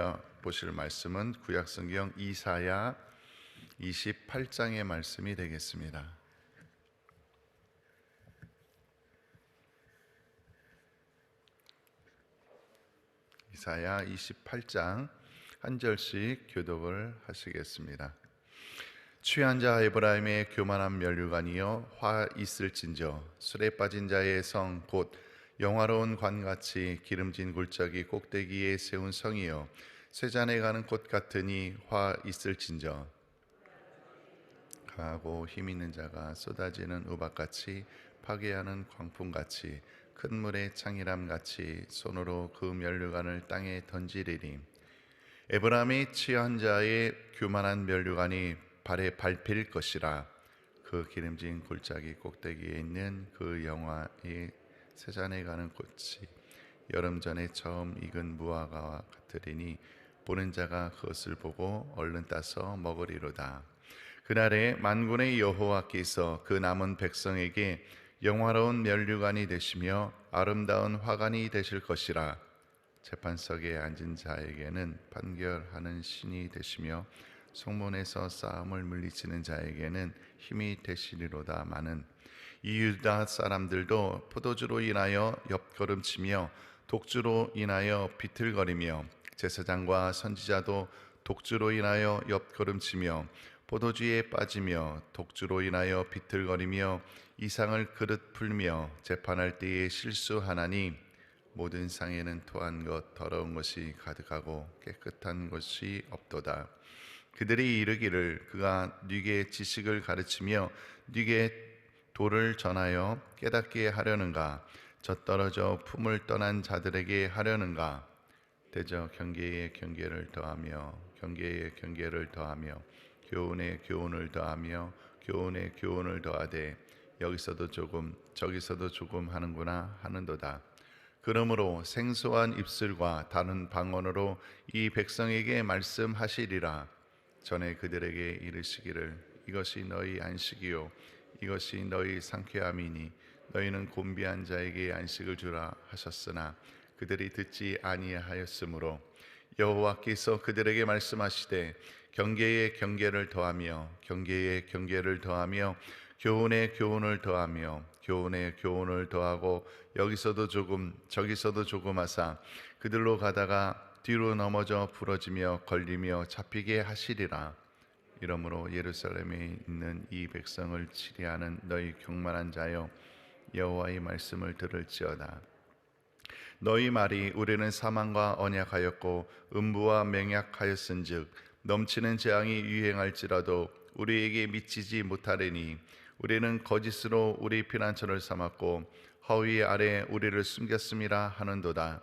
우리가 보실 말씀은 구약성경 이사야 28장의 말씀이 되겠습니다. 이사야 28장 한 절씩 교독을 하시겠습니다. 취한 자 에브라임의 교만한 면류관이여 화 있을진저, 술에 빠진 자의 성 곧 영화로운 관같이 기름진 골짜기 꼭대기에 세운 성이여, 쇠잔에 가는 꽃 같으니 화 있을진저. 강하고 힘 있는 자가 쏟아지는 우박같이, 파괴하는 광풍같이, 큰 물의 창이람같이 손으로 그 면류관을 땅에 던지리니, 에브라임의 취한 자의 교만한 면류관이 발에 밟힐 것이라. 그 기름진 골짜기 꼭대기에 있는 그 영화의 세잔에 가는 꽃이 여름 전에 처음 익은 무화과와 같으리니, 보는 자가 그것을 보고 얼른 따서 먹으리로다. 그날에 만군의 여호와께서 그 남은 백성에게 영화로운 면류관이 되시며 아름다운 화관이 되실 것이라. 재판석에 앉은 자에게는 판결하는 신이 되시며 성문에서 싸움을 물리치는 자에게는 힘이 되시리로다. 마는 이 유다 사람들도 포도주로 인하여 옆걸음치며 독주로 인하여 비틀거리며, 제사장과 선지자도 독주로 인하여 옆걸음치며 포도주에 빠지며 독주로 인하여 비틀거리며 이상을 그릇 풀며 재판할 때에 실수하나니, 모든 상에는 토한 것 더러운 것이 가득하고 깨끗한 것이 없도다. 그들이 이르기를 그가 네게 지식을 가르치며 네게 도를 전하여 깨닫게 하려는가? 젖떨어져 품을 떠난 자들에게 하려는가? 대저 경계에 경계를 더하며 경계에 경계를 더하며 교훈에 교훈을 더하며 교훈에 교훈을 더하되 여기서도 조금 저기서도 조금 하는구나 하는도다. 그러므로 생소한 입술과 다른 방언으로 이 백성에게 말씀하시리라. 전에 그들에게 이르시기를 이것이 너희 안식이요 이것이 너희 상쾌함이니 너희는 곤비한 자에게 안식을 주라 하셨으나 그들이 듣지 아니하였으므로, 여호와께서 그들에게 말씀하시되 경계에 경계를 더하며 경계에 경계를 더하며 교훈에 교훈을 더하며 교훈에 교훈을 더하고 여기서도 조금 저기서도 조금 하사 그들로 가다가 뒤로 넘어져 부러지며 걸리며 잡히게 하시리라. 이러므로 예루살렘에 있는 이 백성을 치리하는 너희 교만한 자여, 여호와의 말씀을 들을지어다. 너희 말이 우리는 사망과 언약하였고 음부와 맹약하였은즉 넘치는 재앙이 유행할지라도 우리에게 미치지 못하리니, 우리는 거짓으로 우리 피난처를 삼았고 허위 아래 우리를 숨겼음이라 하는도다.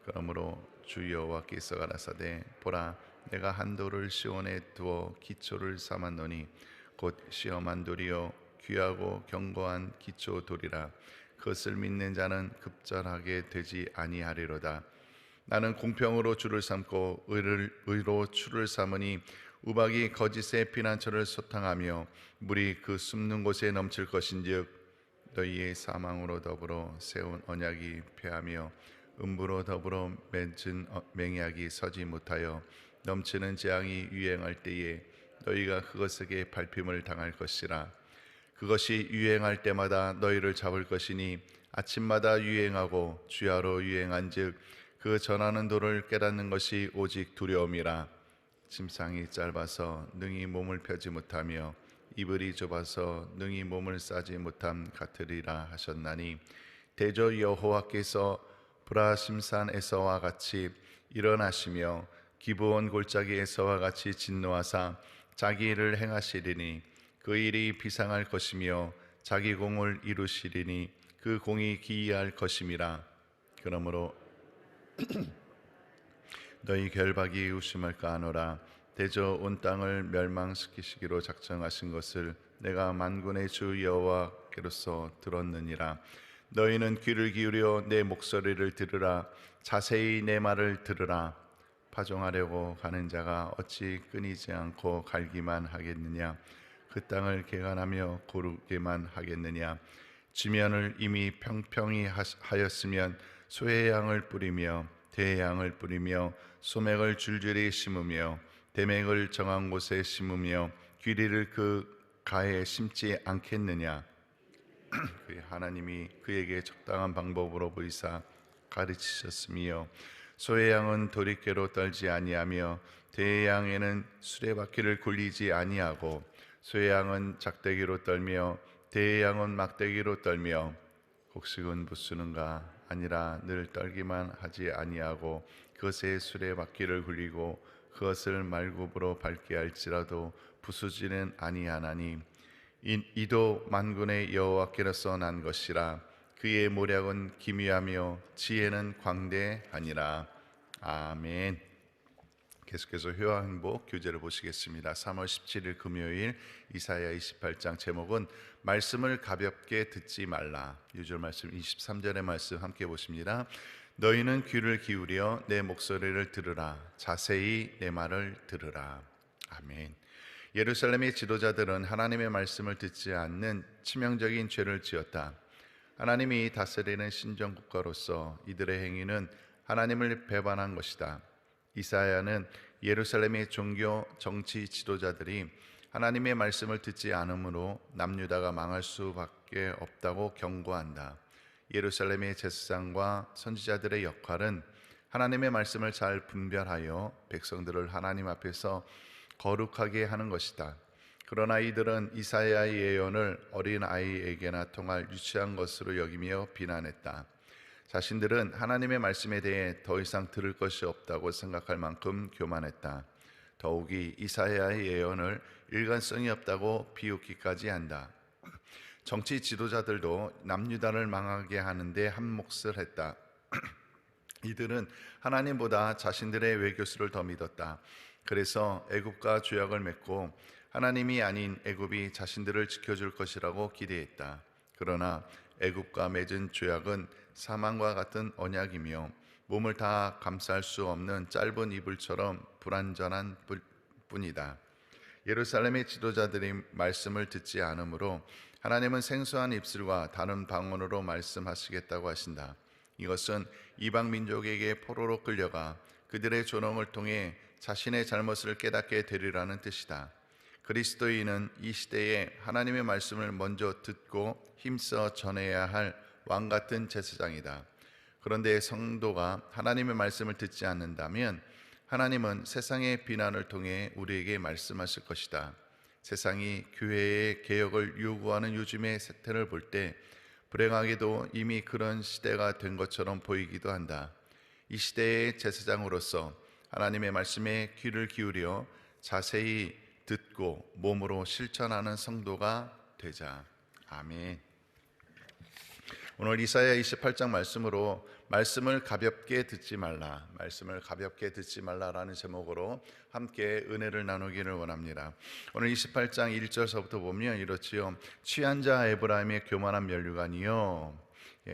그러므로 주 여호와께서 가라사대 보라, 내가 한 돌을 시온에 두어 기초를 삼았노니 곧 시험한 돌이요 귀하고 견고한 기초 돌이라. 그것을 믿는 자는 급절하게 되지 아니하리로다. 나는 공평으로 주를 삼고 의로 추를 삼으니, 우박이 거짓의 피난처를 소탕하며 물이 그 숨는 곳에 넘칠 것인즉, 너희의 사망으로 더불어 세운 언약이 패하며 음부로 더불어 맺은 맹약이 서지 못하여 넘치는 재앙이 유행할 때에 너희가 그것에게 밟힘을 당할 것이라. 그것이 유행할 때마다 너희를 잡을 것이니 아침마다 유행하고 주야로 유행한즉 그 전하는 도를 깨닫는 것이 오직 두려움이라. 침상이 짧아서 능히 몸을 펴지 못하며 이불이 좁아서 능히 몸을 싸지 못함 같으리라 하셨나니, 대저 여호와께서 브라심산에서와 같이 일어나시며 기브온 골짜기에서와 같이 진노하사 자기 일을 행하시리니, 그 일이 비상할 것이며 자기 공을 이루시리니 그 공이 기이할 것임이라. 그러므로 너희 결박이 의심할까 하노라. 대저 온 땅을 멸망시키시기로 작정하신 것을 내가 만군의 주 여호와께로서 들었느니라. 너희는 귀를 기울여 내 목소리를 들으라. 자세히 내 말을 들으라. 파종하려고 가는 자가 어찌 끊이지 않고 갈기만 하겠느냐? 그 땅을 개간하며 고르게만 하겠느냐? 지면을 이미 평평히 하였으면 소의 양을 뿌리며 대양을 뿌리며 소맥을 줄줄이 심으며 대맥을 정한 곳에 심으며 귀리를 그 가에 심지 않겠느냐. 하나님이 그에게 적당한 방법으로 보이사 가르치셨으며 소의 양은 도리깨로 떨지 아니하며 대의 양에는 수레바퀴를 굴리지 아니하고 소의 양은 작대기로 떨며 대의 양은 막대기로 떨며 곡식은 부수는가 아니라 늘 떨기만 하지 아니하고 그것에 수레바퀴를 굴리고 그것을 말굽으로 밟게 할지라도 부수지는 아니하나니 이도 만군의 여호와께로서 난 것이라. 그의 모략은 기미하며 지혜는 광대하니라. 아멘. 계속해서 회화 행복 교재를 보시겠습니다. 3월 17일 금요일 이사야 28장 제목은 말씀을 가볍게 듣지 말라. 6절 말씀 23절의 말씀 함께 보십니다. 너희는 귀를 기울여 내 목소리를 들으라. 자세히 내 말을 들으라. 아멘. 예루살렘의 지도자들은 하나님의 말씀을 듣지 않는 치명적인 죄를 지었다. 하나님이 다스리는 신정국가로서 이들의 행위는 하나님을 배반한 것이다. 이사야는 예루살렘의 종교 정치 지도자들이 하나님의 말씀을 듣지 않으므로 남유다가 망할 수밖에 없다고 경고한다. 예루살렘의 제사장과 선지자들의 역할은 하나님의 말씀을 잘 분별하여 백성들을 하나님 앞에서 거룩하게 하는 것이다. 그러나 이들은 이사야의 예언을 어린 아이에게나 통할 유치한 것으로 여기며 비난했다. 자신들은 하나님의 말씀에 대해 더 이상 들을 것이 없다고 생각할 만큼 교만했다. 더욱이 이사야의 예언을 일관성이 없다고 비웃기까지 한다. 정치 지도자들도 남유다를 망하게 하는데 한 몫을 했다. 이들은 하나님보다 자신들의 외교수를 더 믿었다. 그래서 애굽과 조약을 맺고 하나님이 아닌 애굽이 자신들을 지켜줄 것이라고 기대했다. 그러나 애굽과 맺은 조약은 사망과 같은 언약이며 몸을 다 감쌀 수 없는 짧은 이불처럼 불완전한 뿐이다. 예루살렘의 지도자들이 말씀을 듣지 않으므로 하나님은 생소한 입술과 다른 방언으로 말씀하시겠다고 하신다. 이것은 이방 민족에게 포로로 끌려가 그들의 존엄을 통해 자신의 잘못을 깨닫게 되리라는 뜻이다. 그리스도인은 이 시대에 하나님의 말씀을 먼저 듣고 힘써 전해야 할 왕같은 제사장이다. 그런데 성도가 하나님의 말씀을 듣지 않는다면 하나님은 세상의 비난을 통해 우리에게 말씀하실 것이다. 세상이 교회의 개혁을 요구하는 요즘의 세태를 볼 때 불행하게도 이미 그런 시대가 된 것처럼 보이기도 한다. 이 시대의 제사장으로서 하나님의 말씀에 귀를 기울여 자세히 듣고 몸으로 실천하는 성도가 되자. 아멘. 오늘 이사야 28장 말씀으로 말씀을 가볍게 듣지 말라, 말씀을 가볍게 듣지 말라라는 제목으로 함께 은혜를 나누기를 원합니다. 오늘 28장 1절서부터 보면 이렇지요. 취한 자 에브라임의 교만한 면류관이요.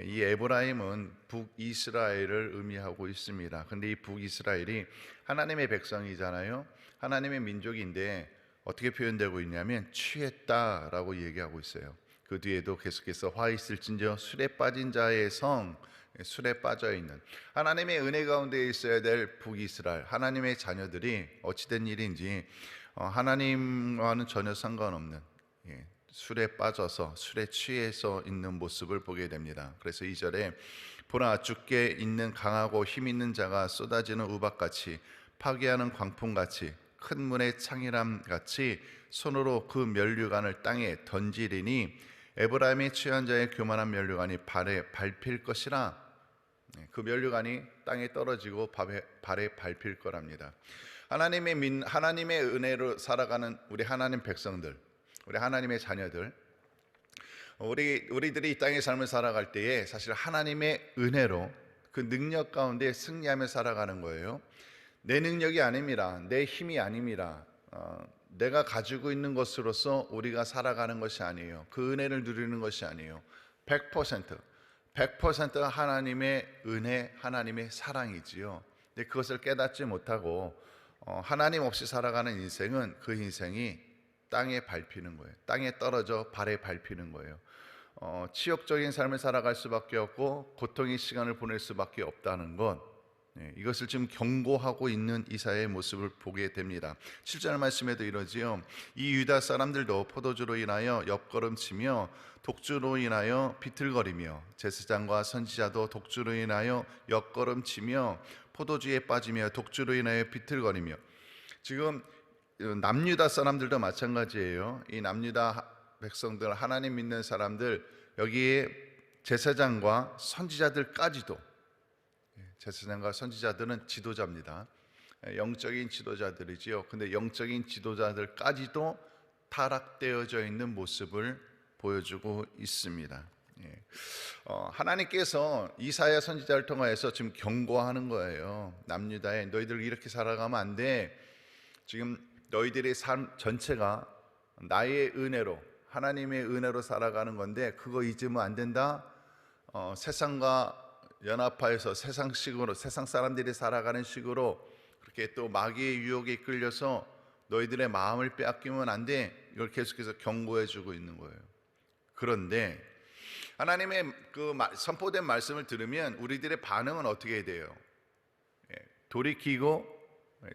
이 에브라임은 북이스라엘을 의미하고 있습니다. 근데 이 북이스라엘이 하나님의 백성이잖아요. 하나님의 민족인데 어떻게 표현되고 있냐면 취했다라고 얘기하고 있어요. 그 뒤에도 계속해서 화 있을진저 술에 빠진 자의 성, 술에 빠져 있는 하나님의 은혜 가운데 있어야 될 북이스라엘, 하나님의 자녀들이 어찌된 일인지 하나님과는 전혀 상관없는 술에 빠져서 술에 취해서 있는 모습을 보게 됩니다. 그래서 2절에 보라 주께 있는 강하고 힘 있는 자가 쏟아지는 우박같이 파괴하는 광풍같이 큰 문의 창이람같이 손으로 그 면류관을 땅에 던지리니 에브라임의 취한 자의 교만한 면류관이 발에 밟힐 것이라. 그 면류관이 땅에 떨어지고 발에 밟힐 거랍니다. 하나님의 은혜로 살아가는 우리 하나님 백성들, 우리 하나님의 자녀들, 우리들이 이 땅의 삶을 살아갈 때에 사실 하나님의 은혜로 그 능력 가운데 승리하며 살아가는 거예요. 내 능력이 아닙니다. 내 힘이 아닙니다. 내가 가지고 있는 것으로서 우리가 살아가는 것이 아니에요. 그 은혜를 누리는 것이 아니에요. 100% 하나님의 은혜, 하나님의 사랑이지요. 근데 그것을 깨닫지 못하고 하나님 없이 살아가는 인생은 그 인생이 땅에 밟히는 거예요. 땅에 떨어져 발에 밟히는 거예요. 치욕적인 삶을 살아갈 수밖에 없고 고통의 시간을 보낼 수밖에 없다는 것, 이것을 지금 경고하고 있는 이사야의 모습을 보게 됩니다. 7절 말씀에도 이러지요. 이 유다 사람들도 포도주로 인하여 옆걸음치며 독주로 인하여 비틀거리며 제사장과 선지자도 독주로 인하여 옆걸음치며 포도주에 빠지며 독주로 인하여 비틀거리며. 지금 남유다 사람들도 마찬가지예요. 이 남유다 백성들, 하나님 믿는 사람들, 여기에 제사장과 선지자들까지도, 제사장과 선지자들은 지도자입니다. 영적인 지도자들이지요. 근데 영적인 지도자들까지도 타락되어져 있는 모습을 보여주고 있습니다. 하나님께서 이사야 선지자를 통하여서 지금 경고하는 거예요. 남유다에 너희들 이렇게 살아가면 안 돼. 지금 너희들의 삶 전체가 나의 은혜로, 하나님의 은혜로 살아가는 건데 그거 잊으면 안 된다. 세상과 연합하여서 세상식으로, 세상 사람들이 살아가는 식으로 그렇게 또 마귀의 유혹에 끌려서 너희들의 마음을 빼앗기면 안 돼. 이걸 계속해서 경고해 주고 있는 거예요. 그런데 하나님의 그 선포된 말씀을 들으면 우리들의 반응은 어떻게 돼요? 돌이키고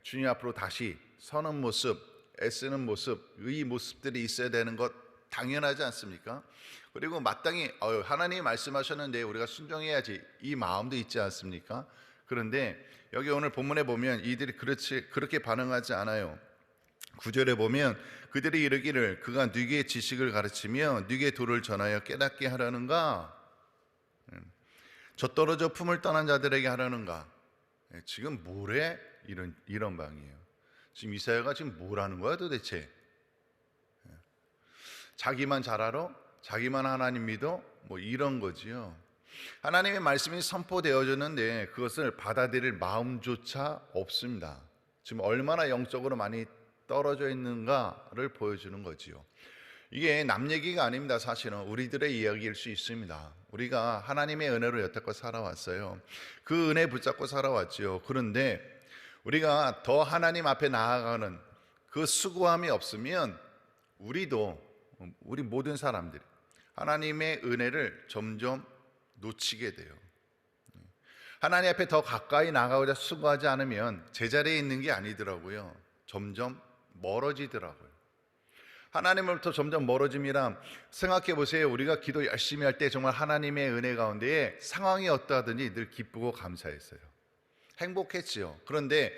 주님 앞으로 다시 서는 모습, 애쓰는 모습, 이 모습들이 있어야 되는 것 당연하지 않습니까? 그리고 마땅히 하나님이 말씀하셨는데 우리가 순종해야지, 이 마음도 있지 않습니까? 그런데 여기 오늘 본문에 보면 이들이 그렇게 반응하지 않아요. 9절에 보면 그들이 이르기를 그가 네게 지식을 가르치며 네게 도를 전하여 깨닫게 하려는가? 젖떨어져 품을 떠난 자들에게 하려는가? 지금 뭐래? 이런 방이에요. 지금 이사야가 지금 뭘 하는 거야 도대체? 자기만 잘 알아? 자기만 하나님 믿어? 뭐 이런 거지요. 하나님의 말씀이 선포되어졌는데 그것을 받아들일 마음조차 없습니다. 지금 얼마나 영적으로 많이 떨어져 있는가를 보여주는 거지요. 이게 남 얘기가 아닙니다. 사실은 우리들의 이야기일 수 있습니다. 우리가 하나님의 은혜로 여태껏 살아왔어요. 그 은혜 붙잡고 살아왔지요. 그런데 우리가 더 하나님 앞에 나아가는 그 수고함이 없으면 우리 모든 사람들이 하나님의 은혜를 점점 놓치게 돼요. 하나님 앞에 더 가까이 나가고자 수고하지 않으면 제자리에 있는 게 아니더라고요. 점점 멀어지더라고요. 하나님으로부터 점점 멀어짐이란, 생각해 보세요. 우리가 기도 열심히 할 때 정말 하나님의 은혜 가운데에 상황이 어떠하든지 늘 기쁘고 감사했어요. 행복했지요. 그런데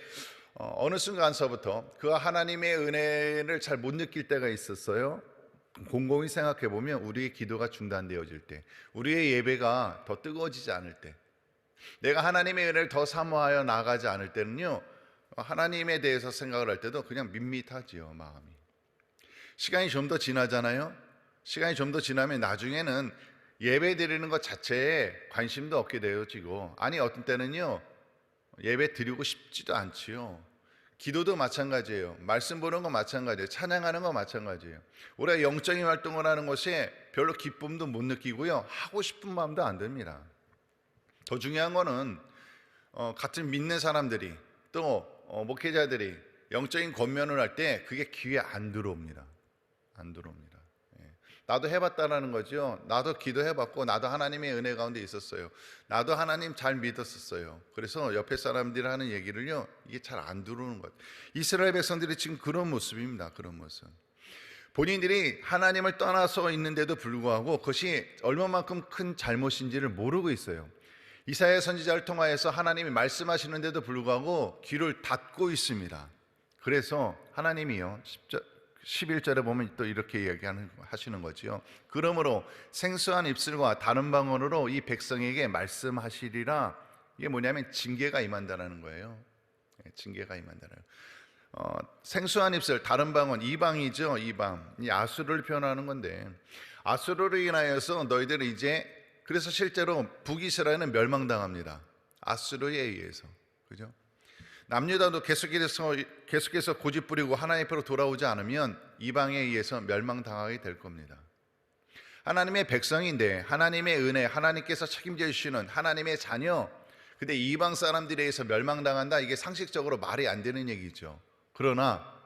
어느 순간서부터 그 하나님의 은혜를 잘 못 느낄 때가 있었어요. 곰곰이 생각해 보면 우리의 기도가 중단되어질 때, 우리의 예배가 더 뜨거워지지 않을 때, 내가 하나님의 은혜를 더 사모하여 나가지 않을 때는요, 하나님에 대해서 생각을 할 때도 그냥 밋밋하지요. 마음이. 시간이 좀 더 지나잖아요. 시간이 좀 더 지나면 나중에는 예배 드리는 것 자체에 관심도 없게 되어지고, 아니 어떤 때는요 예배 드리고 싶지도 않지요. 기도도 마찬가지예요. 말씀 보는 거 마찬가지예요. 찬양하는 거 마찬가지예요. 우리가 영적인 활동을 하는 것에 별로 기쁨도 못 느끼고요, 하고 싶은 마음도 안 듭니다. 더 중요한 거는 같은 믿는 사람들이 또 목회자들이 영적인 권면을 할 때 그게 귀에 안 들어옵니다. 안 들어옵니다. 나도 해봤다라는 거죠. 나도 기도해봤고 나도 하나님의 은혜 가운데 있었어요. 나도 하나님 잘 믿었었어요. 그래서 옆에 사람들이 하는 얘기를요, 이게 잘 안 들어오는 것 같아요. 이스라엘 백성들이 지금 그런 모습입니다. 그런 모습. 본인들이 하나님을 떠나서 있는데도 불구하고 그것이 얼마만큼 큰 잘못인지를 모르고 있어요. 이사야 선지자를 통하여서 하나님이 말씀하시는데도 불구하고 귀를 닫고 있습니다. 그래서 하나님이요 11절에 보면 또 이렇게 하시는 거지요. 그러므로 생수한 입술과 다른 방언으로 이 백성에게 말씀하시리라. 이게 뭐냐면 징계가 임한다는 거예요. 징계가 임한다는 거예요. 생수한 입술, 다른 방언, 이방이죠. 이방, 이 아수르를 표현하는 건데, 아수르로 인하여서 너희들은 이제, 그래서 실제로 북이스라엘은 멸망당합니다. 아수르에 의해서. 그죠? 남유다도 계속해서 고집부리고 하나님 앞으로 돌아오지 않으면 이방에 의해서 멸망당하게 될 겁니다. 하나님의 백성인데, 하나님의 은혜, 하나님께서 책임져 주시는 하나님의 자녀, 근데 이방 사람들에 의해서 멸망당한다, 이게 상식적으로 말이 안 되는 얘기죠. 그러나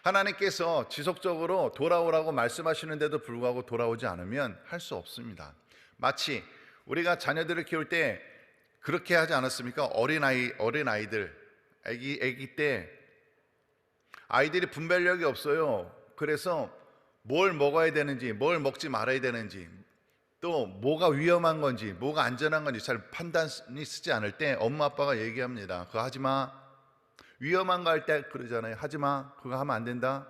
하나님께서 지속적으로 돌아오라고 말씀하시는데도 불구하고 돌아오지 않으면 할 수 없습니다. 마치 우리가 자녀들을 키울 때 그렇게 하지 않았습니까? 어린아이들, 아기 때 아이들이 분별력이 없어요. 그래서 뭘 먹어야 되는지, 뭘 먹지 말아야 되는지, 또 뭐가 위험한 건지, 뭐가 안전한 건지 잘 판단이 쓰지 않을 때 엄마 아빠가 얘기합니다. 그거 하지 마. 위험한 거 할 때 그러잖아요. 하지 마. 그거 하면 안 된다.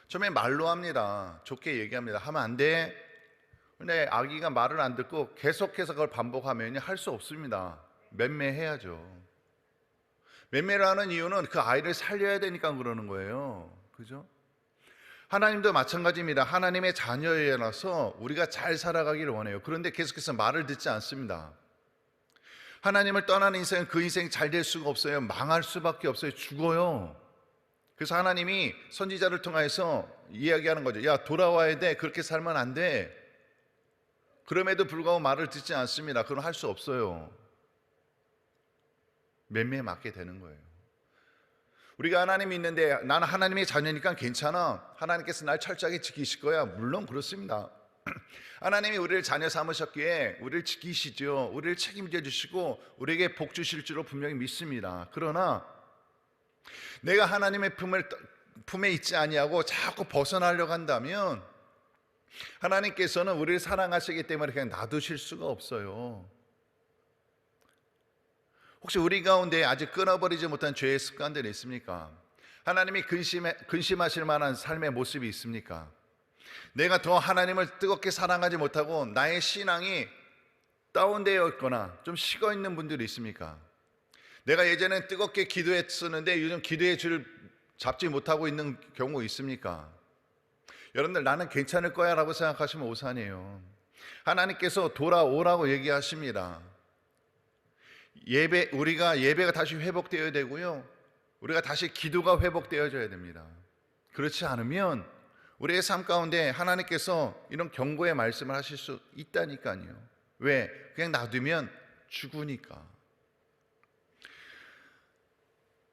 처음에 말로 합니다. 좋게 얘기합니다. 하면 안 돼. 근데 아기가 말을 안 듣고 계속해서 그걸 반복하면 할 수 없습니다. 맴매해야죠. 맴매를 하는 이유는 그 아이를 살려야 되니까 그러는 거예요. 그죠? 하나님도 마찬가지입니다. 하나님의 자녀여서 우리가 잘 살아가기를 원해요. 그런데 계속해서 말을 듣지 않습니다. 하나님을 떠나는 인생은 그 인생이 잘 될 수가 없어요. 망할 수밖에 없어요. 죽어요. 그래서 하나님이 선지자를 통해서 이야기하는 거죠. 야, 돌아와야 돼. 그렇게 살면 안 돼. 그럼에도 불구하고 말을 듣지 않습니다. 그럼 할 수 없어요. 맴매에 맞게 되는 거예요. 우리가 하나님이 있는데 나는 하나님의 자녀니까 괜찮아. 하나님께서 날 철저하게 지키실 거야. 물론 그렇습니다. 하나님이 우리를 자녀 삼으셨기에 우리를 지키시죠. 우리를 책임져 주시고 우리에게 복 주실 줄로 분명히 믿습니다. 그러나 내가 하나님의 품에 있지 아니하고 자꾸 벗어나려고 한다면 하나님께서는 우리를 사랑하시기 때문에 그냥 놔두실 수가 없어요. 혹시 우리 가운데 아직 끊어버리지 못한 죄의 습관들이 있습니까? 하나님이 근심하실 만한 삶의 모습이 있습니까? 내가 더 하나님을 뜨겁게 사랑하지 못하고 나의 신앙이 다운되어 있거나 좀 식어 있는 분들이 있습니까? 내가 예전엔 뜨겁게 기도했었는데 요즘 기도의 줄을 잡지 못하고 있는 경우 있습니까? 여러분들 나는 괜찮을 거야 라고 생각하시면 오산이에요. 하나님께서 돌아오라고 얘기하십니다. 우리가 예배가 다시 회복되어야 되고요, 우리가 다시 기도가 회복되어져야 됩니다. 그렇지 않으면 우리의 삶 가운데 하나님께서 이런 경고의 말씀을 하실 수 있다니까요. 왜? 그냥 놔두면 죽으니까.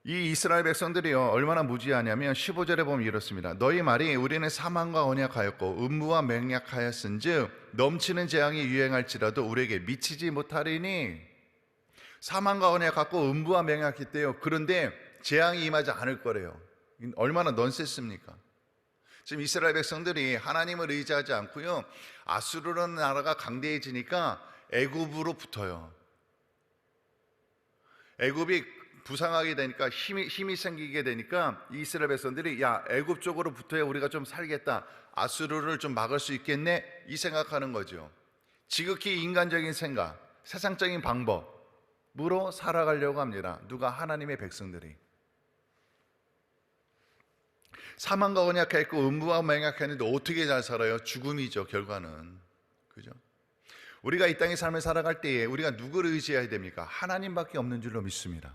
이 이스라엘 백성들이요 얼마나 무지하냐면 15절에 보면 이렇습니다. 너희 말이 우리는 사망과 언약하였고 음부와 맹약하였은즉 넘치는 재앙이 유행할지라도 우리에게 미치지 못하리니. 사망과 언약 갖고 음부와 맹약했대요. 그런데 재앙이 임하지 않을 거래요. 얼마나 넌센스입니까? 지금 이스라엘 백성들이 하나님을 의지하지 않고요, 아수르라는 나라가 강대해지니까 애굽으로 붙어요. 애굽이 부상하게 되니까 힘이 생기게 되니까 이 이스라엘 백성들이 야, 애굽 쪽으로 붙어야 우리가 좀 살겠다, 아수르를 좀 막을 수 있겠네, 이 생각하는 거죠. 지극히 인간적인 생각, 세상적인 방법으로 살아가려고 합니다. 누가? 하나님의 백성들이. 사망과 언약했고 음부와 맹약했는데 어떻게 잘 살아요? 죽음이죠, 결과는. 그죠? 우리가 이 땅의 삶을 살아갈 때에 우리가 누구를 의지해야 됩니까? 하나님밖에 없는 줄로 믿습니다.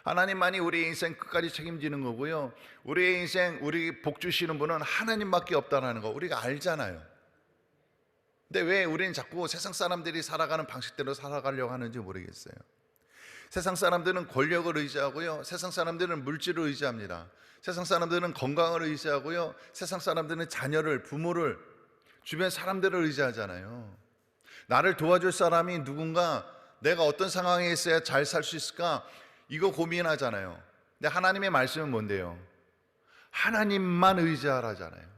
하나님만이 우리의 인생 끝까지 책임지는 거고요, 우리의 인생, 우리 복 주시는 분은 하나님밖에 없다는 거 우리가 알잖아요. 근데 왜 우리는 자꾸 세상 사람들이 살아가는 방식대로 살아가려고 하는지 모르겠어요. 세상 사람들은 권력을 의지하고요, 세상 사람들은 물질을 의지합니다. 세상 사람들은 건강을 의지하고요, 세상 사람들은 자녀를, 부모를, 주변 사람들을 의지하잖아요. 나를 도와줄 사람이 누군가, 내가 어떤 상황에 있어야 잘 살 수 있을까, 이거 고민하잖아요. 근데 하나님의 말씀은 뭔데요? 하나님만 의지하라잖아요.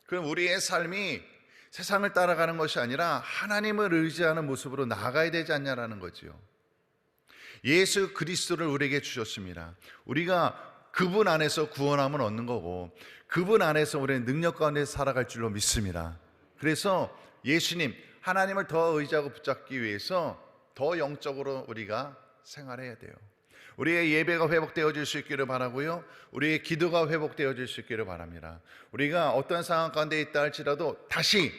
그럼 우리의 삶이 세상을 따라가는 것이 아니라 하나님을 의지하는 모습으로 나아가야 되지 않냐라는 거죠. 예수 그리스도를 우리에게 주셨습니다. 우리가 그분 안에서 구원함을 얻는 거고, 그분 안에서 우리는 능력 가운데 살아갈 줄로 믿습니다. 그래서 예수님, 하나님을 더 의지하고 붙잡기 위해서 더 영적으로 우리가 생활해야 돼요. 우리의 예배가 회복되어질 수 있기를 바라고요, 우리의 기도가 회복되어질 수 있기를 바랍니다. 우리가 어떤 상황 가운데 있다 할지라도 다시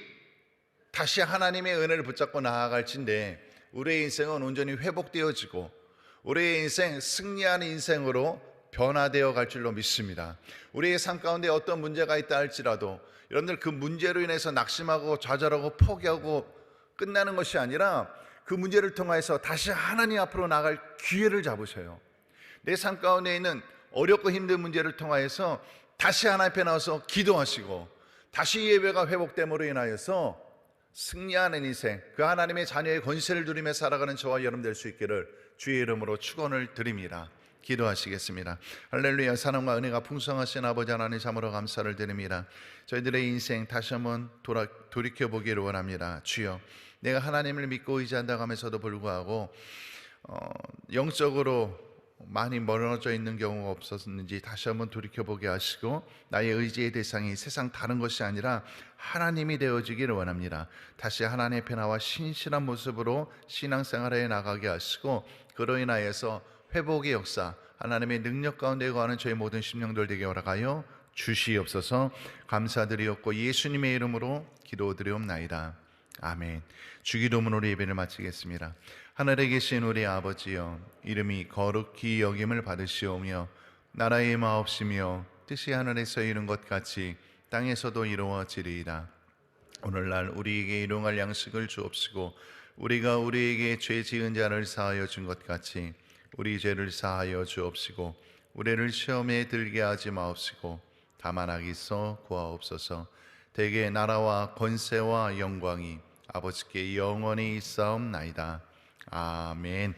하나님의 은혜를 붙잡고 나아갈진데 우리의 인생은 온전히 회복되어지고 우리의 인생, 승리하는 인생으로 변화되어 갈 줄로 믿습니다. 우리의 삶 가운데 어떤 문제가 있다 할지라도 여러분들 그 문제로 인해서 낙심하고 좌절하고 포기하고 끝나는 것이 아니라 그 문제를 통해서 다시 하나님 앞으로 나갈 기회를 잡으셔요. 내 삶 가운데 있는 어렵고 힘든 문제를 통하여서 다시 하나님 앞에 나와서 기도하시고 다시 예배가 회복됨으로 인하여서 승리하는 인생, 그 하나님의 자녀의 권세를 누리며 살아가는 저와 여러분 될 수 있기를 주의 이름으로 축원을 드립니다. 기도하시겠습니다. 할렐루야. 사랑과 은혜가 풍성하신 아버지 하나님 참으로 감사를 드립니다. 저희들의 인생 다시 한번 돌이켜보기를 원합니다. 주여, 내가 하나님을 믿고 의지한다고 하면서도 불구하고 영적으로 많이 멀어져 있는 경우가 없었는지 다시 한번 돌이켜보게 하시고, 나의 의지의 대상이 세상 다른 것이 아니라 하나님이 되어지기를 원합니다. 다시 하나님의 변화와 신실한 모습으로 신앙생활에 나가게 하시고, 그로 인하여서 회복의 역사, 하나님의 능력 가운데 거하는 저희 모든 심령들 되게 허락하여 주시옵소서. 감사드리옵고 예수님의 이름으로 기도드리옵나이다. 아멘. 주기도문으로 예배를 마치겠습니다. 하늘에 계신 우리 아버지여, 이름이 거룩히 여김을 받으시오며 나라의 마옵시며 뜻이 하늘에서 이룬 것 같이 땅에서도 이루어지리이다. 오늘날 우리에게 일용할 양식을 주옵시고, 우리가 우리에게 죄 지은 자를 사하여 준 것 같이 우리 죄를 사하여 주옵시고, 우리를 시험에 들게 하지 마옵시고 다만 악에서 구하옵소서. 대개 나라와 권세와 영광이 아버지께 영원히 있사옵나이다. 아멘.